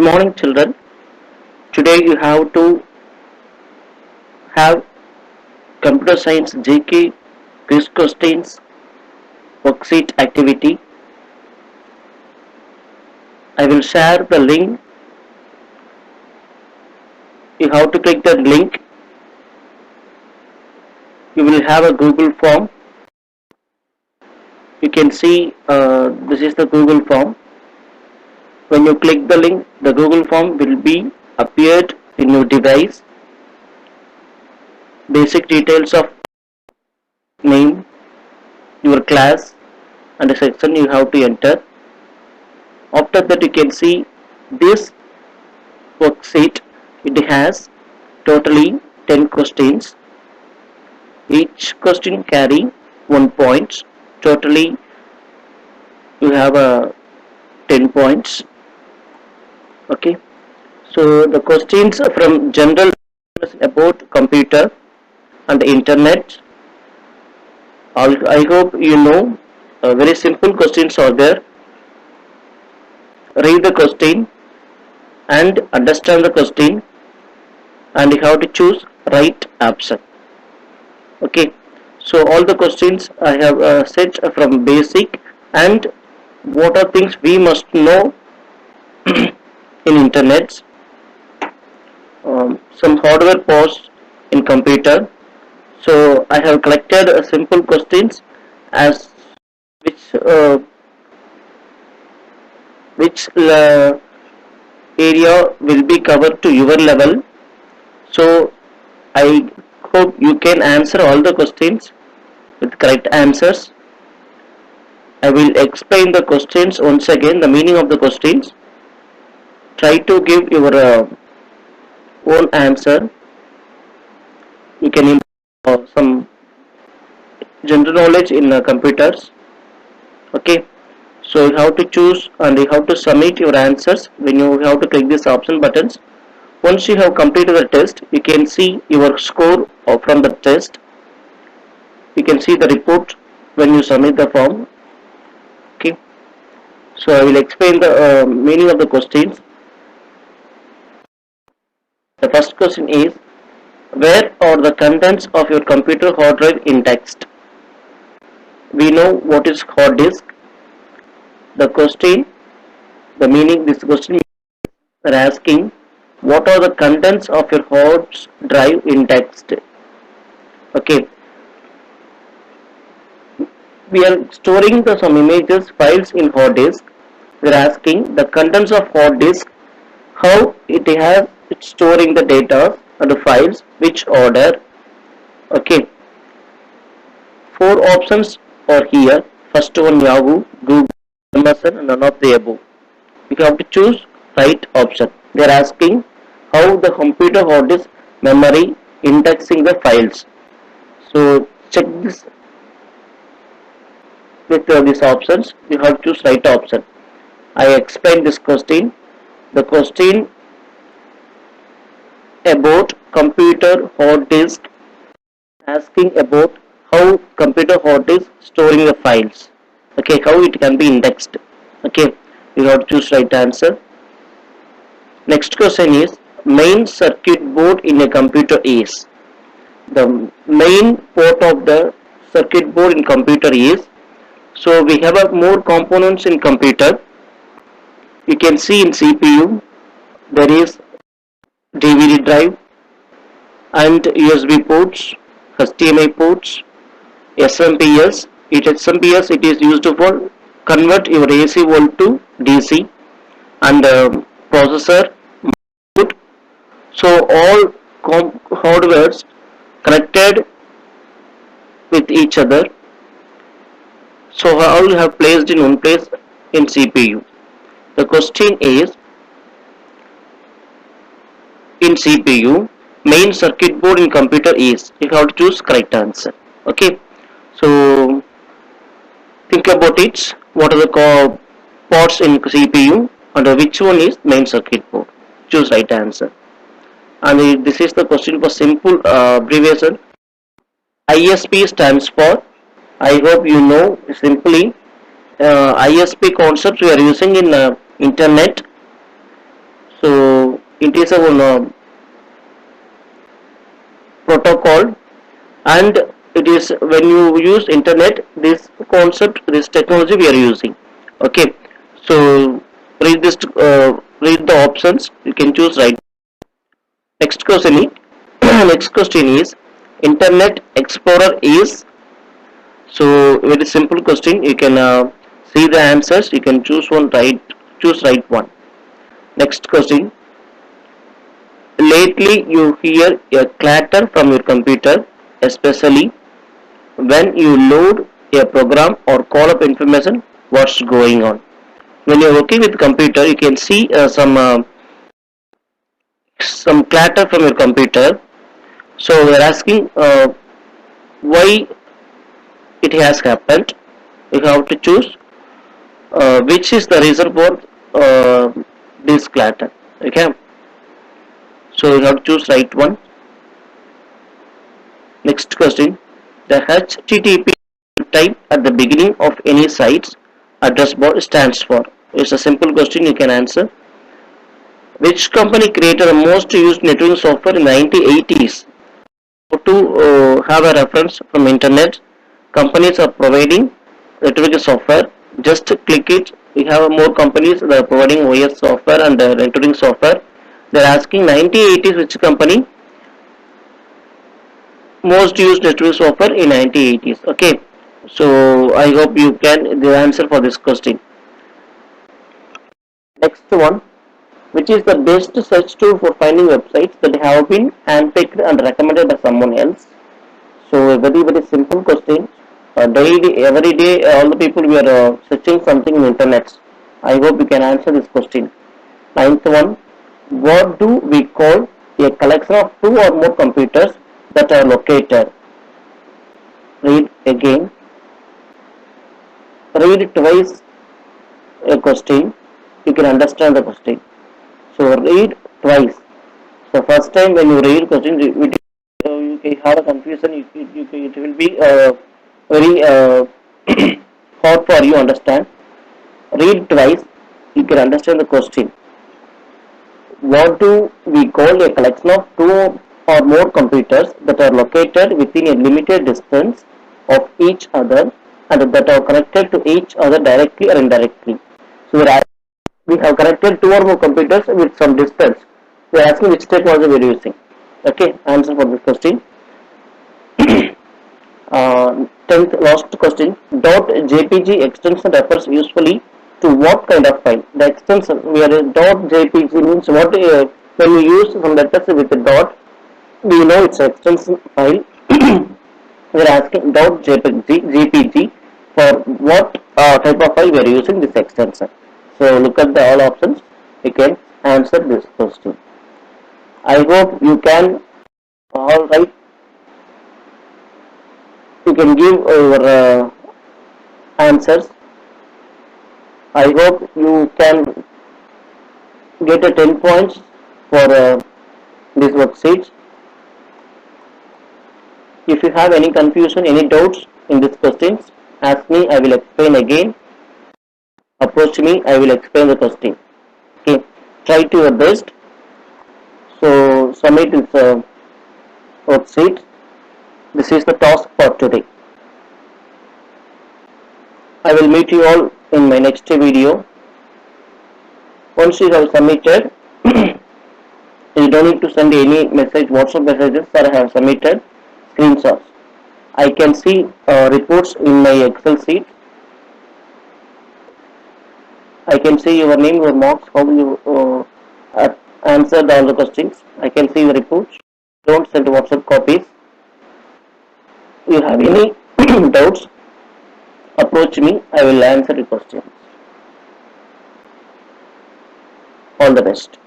morning, children. Today you have to have computer science GK quiz questions worksheet activity. I will share the link. You have to click the link. You will have a Google form. You can see this is the Google form. When you click the link, the Google form will be appeared in your device. Basic details of name, your class, and the section you have to enter. After that, you can see this worksheet. It has totally 10 questions. Each question carry 1 point. Totally, you have 10 points. Okay. So the questions from general about computer and internet. I hope you know. Very simple questions are there. Read the question and understand the question, and you have to choose right option. Okay, so all the questions I have set from basic and what are things we must know in internet, some hardware parts in computer. So I have collected simple questions as which area will be covered to your level. So I hope you can answer all the questions with correct answers. I will explain the questions once again, the meaning of the questions. Try to give your own answer. You can improve some general knowledge in computers. Okay, so you have to choose and you have to submit your answers when you have to click this option buttons. Once you have completed the test, you can see your score from the test. You can see the report when you submit the form. Okay, so I will explain the meaning of the questions. The first question is, where are the contents of your computer hard drive in text? We know what is hard disk. The question, the meaning this question is asking, what are the contents of your hard drive in text? Okay, we are storing some images, files in hard disk. We are asking the contents of hard disk, how it has it's storing the data and the files, which order. Okay, 4 options are here. First one Yahoo, Google, Amazon, and none of the above. You have to choose right option. They are asking how the computer hard disk memory indexing the files. So check this with these options. You have to choose right option. I explained this question. The question about computer hard disk asking about how computer hard disk storing the files. Okay, how it can be indexed. Okay, you have to choose right answer. Next question is, main circuit board in a computer is. The main port of the circuit board in computer is. So we have more components in computer. You can see in CPU there is DVD drive and USB ports, HDMI ports, SMPS. SMPS it is used for convert your AC volt to DC, and processor. So all hardwares connected with each other. So all you have placed in one place in CPU. The question is, in CPU, main circuit board in computer is. You have to choose correct answer. Okay. So think about it. What are the ports in CPU and which one is main circuit board? Choose right answer. And this is the question for simple abbreviation. ISP stands for. I hope you know simply. ISP concepts we are using in internet. So it is a protocol, and it is when you use internet, this concept, this technology we are using. Okay, so read the options, you can choose right. Next question is next question is Internet Explorer is. So very simple question, you can see the answers, you can choose right one. Next question, lately you hear a clatter from your computer, especially when you load a program or call up information. What's going on? When you're working with computer, you can see some clatter from your computer. So we're asking why it has happened. You have to choose which is the reason for this clatter. Okay, so you have to choose right one. Next question, the HTTP type at the beginning of any site's address bar stands for. It's a simple question, you can answer. Which company created the most used networking software in the 1980s? To have a reference from internet, companies are providing networking software. Just click it. We have more companies that are providing OS software and networking software. They're asking 1980s which company most used networking software in 1980s. Okay, so I hope you can the answer for this question. Next one, which is the best search tool for finding websites that have been handpicked and recommended by someone else? So a very simple question. Daily, every day, all the people we are searching something in internet. I hope you can answer this question. Ninth one, what do we call a collection of two or more computers that are located? Read again. Read twice a question. You can understand the question. So read twice. So first time when you read question, you can have a confusion. It will be very hard for you understand. Read twice. You can understand the question. What do we call a collection of two or more computers that are located within a limited distance of each other and that are connected to each other directly or indirectly? So we have connected two or more computers with some distance. We are asking which technology we are using. Okay, answer for this question. 10th last question. .jpg extension refers usually to what kind of file? The extension where .jpg means what when you use some letters with a dot, we know it's an extension file. We are asking .jpg for what type of file we are using this extension. So look at the all options. You can answer this question. I hope you can all right. You can give your answers. I hope you can get a 10 points for this worksheet. If you have any confusion, any doubts in these questions, ask me, I will explain again. Approach me, I will explain the question. Okay, try to your best. So submit this worksheet. This is the task for today. I will meet you all in my next video. Once you have submitted, you don't need to send any message, WhatsApp messages, sir, I have submitted screenshots. I can see reports in my Excel sheet. I can see your name, your marks, how you answered all the questions. I can see the reports. Don't send WhatsApp copies. If you have any doubts, approach me. I will answer your questions. All the best.